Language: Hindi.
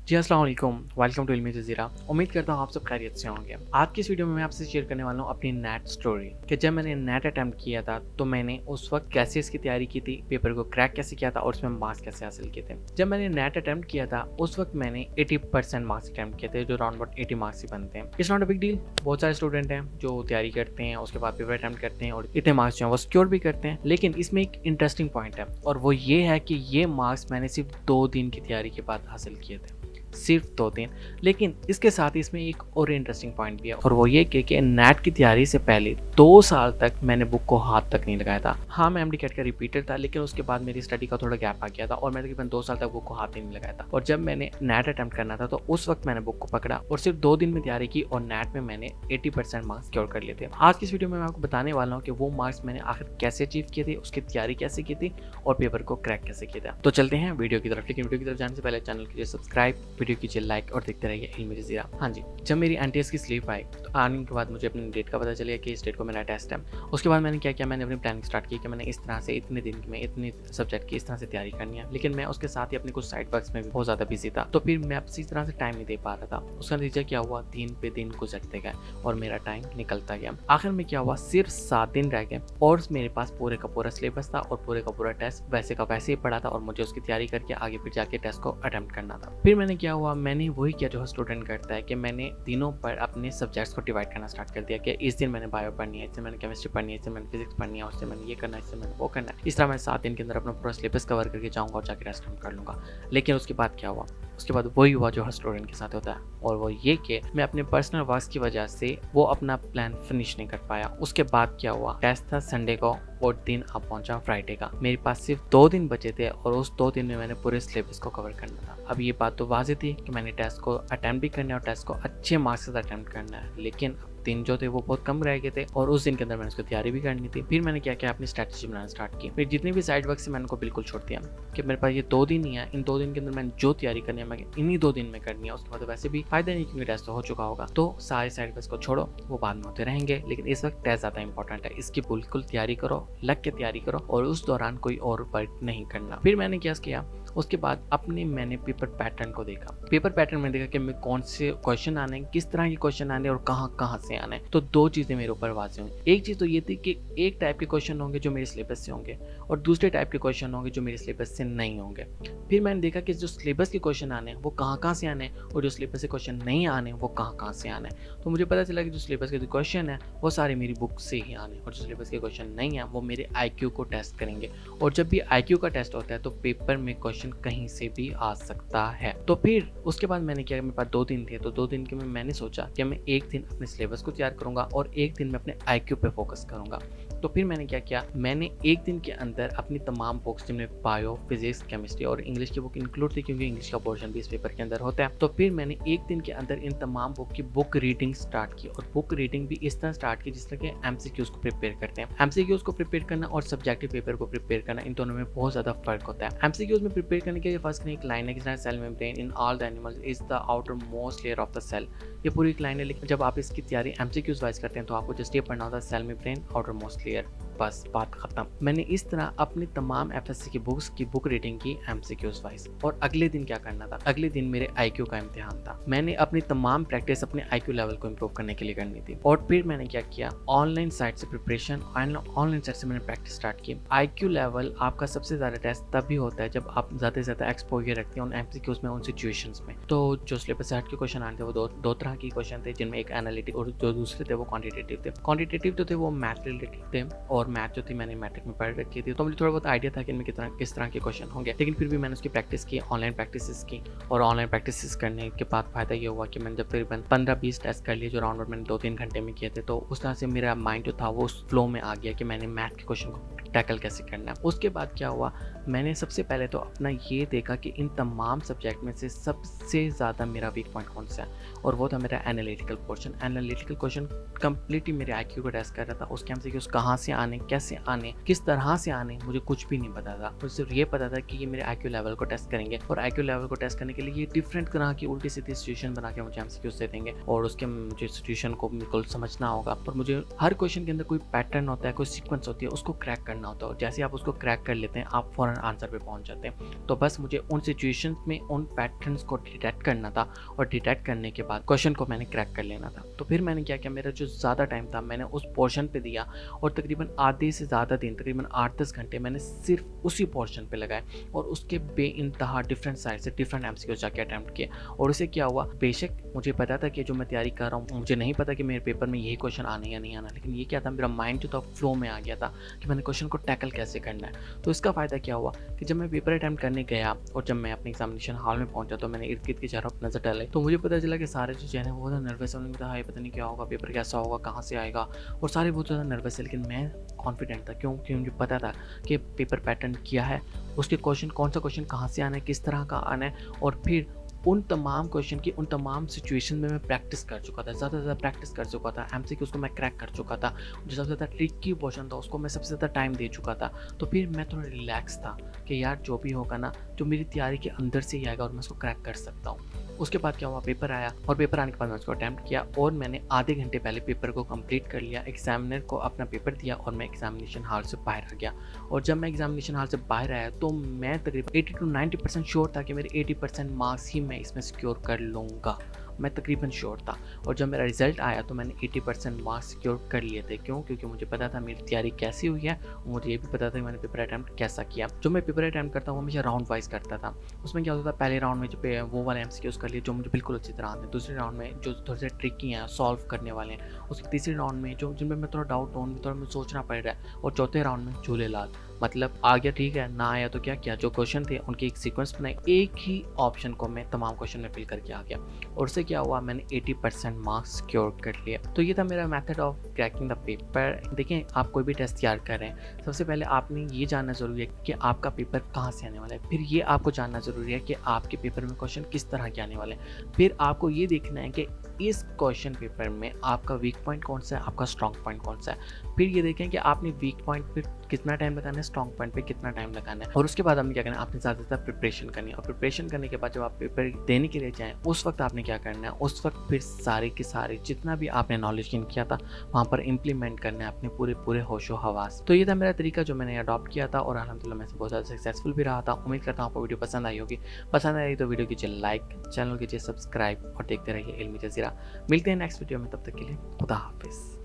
जी अस्सलाम वालेकुम, वेलकम टू इल्मी जज़ीरा। उम्मीद करता हूँ आप सब खैरियत से होंगे। आज की इस वीडियो में मैं आपसे शेयर करने वाला हूँ अपनी नेट स्टोरी कि जब मैंने नेट अटेम्प्ट किया था तो मैंने उस वक्त कैसे इसकी तैयारी की थी, पेपर को क्रैक कैसे किया था और उसमें मार्क्स कैसे हासिल किए थे। जब मैंने नेट अटेम्प्ट किया था उस वक्त मैंने 80% मार्क्स अटेम्प्ट किए थे, जो अराउंड अबाउट 80 मार्क्स ही बनते हैं। It's not a big deal. बहुत सारे स्टूडेंट हैं जो तैयारी करते हैं, उसके बाद पेपर अटेम्प्ट करते हैं और इतने मार्क्स जो हैं वो सिक्योर भी करते हैं। लेकिन इसमें एक इंटरेस्टिंग पॉइंट है और वो ये है कि ये मार्क्स मैंने सिर्फ 2 दिन की तैयारी के बाद हासिल किए थे, सिर्फ 2 दिन। लेकिन इसके साथ ही इसमें एक और इंटरेस्टिंग पॉइंट भी है और वो ये कि नेट की तैयारी से पहले 2 साल तक मैंने बुक को हाथ तक नहीं लगाया था। हाँ, मैं एमडी कैट का रिपीटर था, लेकिन उसके बाद मेरी स्टडी का थोड़ा गैप आ गया था और मैं तकरीबन 2 साल तक बुक को हाथ ही नहीं लगाया था। और जब मैंने नेट अटेम्प्ट करना था तो उस वक्त मैंने बुक को पकड़ा और सिर्फ 2 दिन में तैयारी की और नेट में मैंने 80% मार्क्स सिक्योर कर लिए थे। आज की इस वीडियो में मैं आपको बताने वाला हूँ कि वो मार्क्स मैंने आखिर कैसे अचीव किए थे, उसकी तैयारी कैसे की थी और पेपर को क्रैक कैसे किया था। तो चलते हैं वीडियो की तरफ। लेकिन वीडियो की तरफ जाने से पहले चैनल कीजिए सब्सक्राइब, वीडियो कीजिए लाइक और देखते रहिए इल्मी जज़ीरा। हाँ जी, जब मेरी एनटीएस की स्लीप आई तो आने के बाद मुझे अपनी डेट का पता चला कि इस डेट को मेरा टेस्ट है। उसके बाद मैंने क्या किया, मैंने अपनी प्लानिंग स्टार्ट की कि मैंने इस तरह से इतने दिन में इतने सब्जेक्ट की इस तरह से तैयारी करनी है। लेकिन मैं उसके साथ ही अपने कुछ साइड वर्क्स में भी बहुत ज़्यादा बिजी था, तो फिर मैं इसी तरह से टाइम नहीं दे पा रहा था। उसका नतीजा क्या हुआ, दिन पे दिन गुजरते गए और मेरा टाइम निकलता गया। आखिर में क्या हुआ, सिर्फ 7 दिन रह गए और मेरे पास पूरे का पूरा सिलेबस था और पूरे का पूरा टेस्ट वैसे का वैसे ही पड़ा था और मुझे उसकी तैयारी करके आगे फिर जाके टेस्ट को अटेम्प्ट करना था। फिर मैंने क्या हुआ, मैंने वही किया जो स्टूडेंट करता है कि मैंने दिनों पर अपने सब्जेक्ट्स को डिवाइड करना स्टार्ट कर दिया कि इस दिन मैंने बायो पढ़नी है, इस दिन मैंने केमिस्ट्री पढ़नी है, इस दिन मैंने फिजिक्स पढ़नी है, उससे मैंने ये करना है, इससे मैंने वो करना है। इस तरह मैं 7 दिन के अंदर अपना पूरा सिलेबस कवर करके जाऊँगा और जाके रेस्ट कर लूँगा। लेकिन उसके बाद क्या हुआ, उसके बाद वही हुआ जो हर स्टूडेंट के साथ होता है और वो ये कि मैं अपने पर्सनल वर्क्स की वजह से वो अपना प्लान फिनिश नहीं कर पाया। उसके बाद क्या हुआ, टेस्ट था संडे को और दिन अब पहुंचा फ्राइडे का। मेरे पास सिर्फ 2 दिन बचे थे और उस 2 दिन में मैंने पूरे सिलेबस को कवर करना था। अब ये बात तो वाज़ेह थी कि मैंने टेस्ट को अटेम्प्ट भी करना है और टेस्ट को अच्छे मार्क्स से अटेम्प्ट करना है, लेकिन दिन जो थे वो बहुत कम रह गए थे और उस दिन के अंदर मैंने उसकी तैयारी भी करनी थी। फिर मैंने क्या किया, अपनी स्ट्रैटेजी बनाना स्टार्ट की। फिर जितने भी साइड वर्क से मैंने उनको बिल्कुल छोड़ दिया कि मेरे पास ये 2 दिन ही है, इन 2 दिन के अंदर मैंने जो तैयारी करनी है मैं इन्हीं 2 दिन में करनी है। उसके बाद वैसे भी फायदा नहीं क्योंकि टेस्ट तो हो चुका होगा, तो सारे साइड वर्क को छोड़ो, वो बाद में होते रहेंगे। लेकिन इस वक्त टेस्ट ज़्यादा इंपॉर्टेंट है, इसकी बिल्कुल तैयारी करो, लग के तैयारी करो और उस दौरान कोई और वर्क नहीं करना। फिर मैंने क्या किया, उसके बाद मैंने पेपर पैटर्न को देखा। पेपर पैटर्न में देखा कि मैं कौन से क्वेश्चन आने, किस तरह के क्वेश्चन आने और कहाँ से आने। तो 2 चीज़ें मेरे ऊपर वाज़ेह हुई। एक चीज़ तो ये थी कि एक टाइप के क्वेश्चन होंगे जो मेरे सिलेबस से होंगे और दूसरे टाइप के क्वेश्चन होंगे जो मेरे सिलेबस से नहीं होंगे। फिर मैंने देखा कि जो सिलेबस के क्वेश्चन आने हैं वो कहाँ से आने और जो सिलेबस के क्वेश्चन नहीं आने वो कहाँ से आने। तो मुझे पता चला कि जो सिलेबस के जो क्वेश्चन है वो सारे मेरी बुक से ही आने और जो सिलेबस के क्वेश्चन नहीं है वो मेरे IQ को टेस्ट करेंगे। और जब भी IQ का टेस्ट होता है तो पेपर में क्वेश्चन कहीं से भी आ सकता है। तो फिर उसके बाद मैंने किया, मेरे पास 2 दिन थे तो 2 दिन के में मैंने सोचा कि मैं एक दिन अपने सिलेबस को तैयार करूंगा और एक दिन मैं अपने IQ पे फोकस करूंगा। तो फिर मैंने क्या किया, मैंने एक दिन के अंदर अपनी तमाम बुक्स जिनमें बायो, फिजिक्स, केमिस्ट्री और इंग्लिश की बुक इंक्लूड थी क्योंकि इंग्लिश का पोर्शन भी इस पेपर के अंदर होता है, तो फिर मैंने एक दिन के अंदर इन तमाम बुक की बुक रीडिंग स्टार्ट की और बुक रीडिंग भी इस तरह स्टार्ट की जिस तरह के MCQs को प्रिपेयर करते हैं। MCQs को प्रिपेयर करना और सब्जेक्टिव पेपर को प्रिपेयर करना, इन दोनों में बहुत ज्यादा फर्क होता है। MCQs में प्रिपेयर करने के लिए फर्स्ट एक लाइन है कि cell membrane in all the animals is the outermost layer of the cell. ये पूरी एक लाइन है, लेकिन जब आप इसकी तैयारी MCQs वाइज करते हैं तो आपको जस्ट ये पढ़ना होता है cell membrane outermost layer, बस बात खत्म। मैंने इस तरह अपनी तमाम FSC की बुक्स की बुक रीडिंग की MCQs वाइज। और अगले दिन क्या करना था, अगले दिन मेरे IQ का इम्तिहान था। मैंने अपनी तमाम प्रैक्टिस अपने IQ लेवल को इम्प्रूव करने के लिए करनी थी। और फिर मैंने क्या किया, ऑनलाइन साइट से प्रिपरेशन, ऑनलाइन साइट से मैंने प्रैक्टिस स्टार्ट की। IQ लेवल आपका सबसे ज़्यादा टेस्ट तभी होता है जब आप ज़्यादा से ज़्यादा एक्सपोजर रखते हैं उन MCQs में, उन सिचुएशंस में। तो जो सिलेबस से हट के क्वेश्चन आते थे वो दो तरह के क्वेश्चन थे, जिनमें एक एनालिटिक और जो दूसरे थे वो क्वान्टिटेटिव थे। क्वान्टिटेटिव जो थे वो मैथ रिलेटेड थे और मैथ जो थी मैंने मैट्रिक में पढ़ रखी थी, तो मुझे थोड़ा बहुत आइडिया था कि इनमें किस तरह के क्वेश्चन होंगे। लेकिन फिर भी मैंने उसकी प्रैक्टिस की, ऑनलाइन प्रैक्टिस की और ऑनलाइन प्रैक्टिस करने के बाद फायदा ये हुआ कि मैंने जब तकरीबन 15-20 टेस्ट कर लिए जो राउंड मैंने 2-3 घंटे में किए थे, तो उस तरह से मेरा माइंड जो था वो उस फ्लो में आ गया कि मैंने मैथ के क्वेश्चन को टैकल कैसे करना है। उसके बाद क्या हुआ, मैंने सबसे पहले तो अपना ये देखा कि इन तमाम सब्जेक्ट में से सबसे ज़्यादा मेरा वीक पॉइंट कौन सा है, और वो था मेरा analytical portion. Analytical question completely मेरे IQ को टेस्ट कर रहा था। उसके MCQs कहाँ से आने, कैसे आने, किस तरह से आने, मुझे कुछ भी नहीं पता था। मुझे सिर्फ ये पता था कि ये मेरे IQ लेवल को टेस्ट करेंगे और IQ लेवल को टेस्ट करने के लिए ये डिफरेंट तरह की उल्टी सीधी सिचुएशन बना के मुझे MCQs दे देंगे और उसके मुझे सिचुएशन को बिल्कुल समझना होगा और मुझे हर क्वेश्चन के अंदर कोई पैटर्न होता है, कोई सीक्वेंस होती है, उसको क्रैक करना करना होता है। जैसे आप उसको क्रैक कर लेते हैं, आप फ़ौरन आंसर पे पहुँच जाते हैं। तो बस मुझे उन सिचुएशंस में उन पैटर्न्स को डिटेक्ट करना था और डिटेक्ट करने के बाद क्वेश्चन को मैंने क्रैक कर लेना था। तो फिर मैंने क्या किया, मेरा जो ज़्यादा टाइम था मैंने उस पोर्शन पे दिया और तकरीबन आधे से ज़्यादा दिन, तकरीबन 8-10 घंटे मैंने सिर्फ उसी पोर्शन पे लगाए और उसके बेइंतहा डिफरेंट साइड से डिफरेंट एमसीक्यूज़ जाके अटेम्प्ट किए। और उससे क्या हुआ, बेशक मुझे पता था कि जो मैं तैयारी कर रहा हूँ, मुझे नहीं पता कि मेरे पेपर में यही क्वेश्चन आने या नहीं आना, लेकिन ये क्या था, मेरा माइंड जो था फ्लो में आ गया था कि मैंने क्वेश्चन को टैकल कैसे करना है। तो इसका फ़ायदा क्या हुआ कि जब मैं पेपर अटैम्प्ट करने गया और जब मैं अपने एग्जामिनेशन हॉल में पहुंचा तो मैंने इर्द गिर्द की चारों नज़र डाली, तो मुझे पता चला कि सारे जो चेहरे हैं वो बहुत नर्वस है। उन्होंने कहा, पता नहीं क्या होगा, पेपर कैसा होगा, कहाँ से आएगा, और सारे बहुत ज़्यादा नर्वस है। लेकिन मैं कॉन्फिडेंट था, क्योंकि मुझे पता था कि पेपर पैटर्न क्या है, उसके क्वेश्चन कौन सा क्वेश्चन कहाँ से आना है, किस तरह का आना है, और फिर उन तमाम क्वेश्चन की उन तमाम सिचुएशन में मैं प्रैक्टिस कर चुका था, ज़्यादा से ज़्यादा प्रैक्टिस कर चुका था। एमसीक्यू उसको मैं क्रैक कर चुका था, जो सबसे ज़्यादा ट्रिकी पोर्शन था उसको मैं सबसे ज़्यादा टाइम दे चुका था। तो फिर मैं थोड़ा रिलैक्स था कि यार जो भी होगा ना, जो मेरी तैयारी के अंदर से ही आएगा और मैं उसको क्रैक कर सकता हूँ। उसके बाद क्या हुआ, पेपर आया और पेपर आने के बाद मैं उसको अटैम्प्ट किया और मैंने आधे घंटे पहले पेपर को कंप्लीट कर लिया। एग्जामिनर को अपना पेपर दिया और मैं एग्जामिनेशन हॉल से बाहर आ गया। और जब मैं एग्जामिनेशन हॉल से बाहर आया तो मैं तकरीबन 80 to 90% श्योर था कि मेरे 80% मार्क्स ही मैं इसमें सिक्योर कर लूँगा। मैं तकरीबन श्योर था। और जब मेरा रिजल्ट आया तो मैंने 80% मार्क्स सिक्योर कर लिए थे। क्यों? क्योंकि मुझे पता था मेरी तैयारी कैसी हुई है और मुझे ये भी पता था कि मैंने पेपर अटैम्प्ट कैसा किया। जो मैं पेपर अटैम्प्ट करता हूँ वो हमेशा राउंड वाइज करता था। उसमें क्या होता था, पहले राउंड में जो वो वाले एमसीक्यूज़ कर लिए जो मुझे बिल्कुल अच्छी तरह आते हैं, दूसरे राउंड में जो थोड़े से ट्रिकी हैं, सॉल्व करने वाले हैं, उसके तीसरे राउंड में जो जिनमें मैं थोड़ा डाउट हूँ, थोड़ा मुझे सोचना पड़ रहा है, और चौथे राउंड में झूलेलाल। मतलब आ गया ठीक है, ना आया तो क्या किया, जो क्वेश्चन थे उनकी एक सीक्वेंस बनाई, एक ही ऑप्शन को मैं तमाम क्वेश्चन में फिल करके आ गया और उससे क्या हुआ, मैंने 80% मार्क्स सिक्योर कर लिए। तो ये था मेरा method of cracking the paper. देखें, आप कोई भी टेस्ट तैयार कर रहे हैं, सबसे पहले आपने ये जानना ज़रूरी है कि आपका पेपर कहाँ से आने वाला है। फिर ये आपको जानना ज़रूरी है कि आपके पेपर में क्वेश्चन किस तरह के आने वाले हैं। फिर आपको ये देखना है कि इस क्वेश्चन पेपर में आपका वीक पॉइंट कौन सा है, आपका स्ट्रॉन्ग पॉइंट कौन सा है। फिर ये देखें कि आपने वीक पॉइंट पे कितना टाइम लगाना है, स्ट्रॉन्ग पॉइंट पे कितना टाइम लगाना है, और उसके बाद आपने क्या करना है, आपने ज़्यादातर प्रिपरेशन करनी है। और प्रिपरेशन करने के बाद जब आप पेपर देने के लिए जाएँ, उस वक्त आपने क्या करना है, उस वक्त फिर सारे के सारे जितना भी आपने नॉलेज गेन किया था वहाँ पर इम्प्लीमेंट करना है अपने पूरे पूरे होशो हवास। तो ये था मेरा तरीका जो मैंने अडॉप्ट किया था और अल्हम्दुलिल्लाह मैं बहुत ज़्यादा सक्सेसफुल भी रहा था। उम्मीद करता हूँ आपको वीडियो पसंद आई होगी। पसंद आई तो वीडियो कीजिए लाइक, चैनल कीजिए सब्सक्राइब और देखते रहिए इल्मी जज़ीरा। मिलते हैं नेक्स्ट वीडियो में, तब तक के लिए खुदा हाफिज़।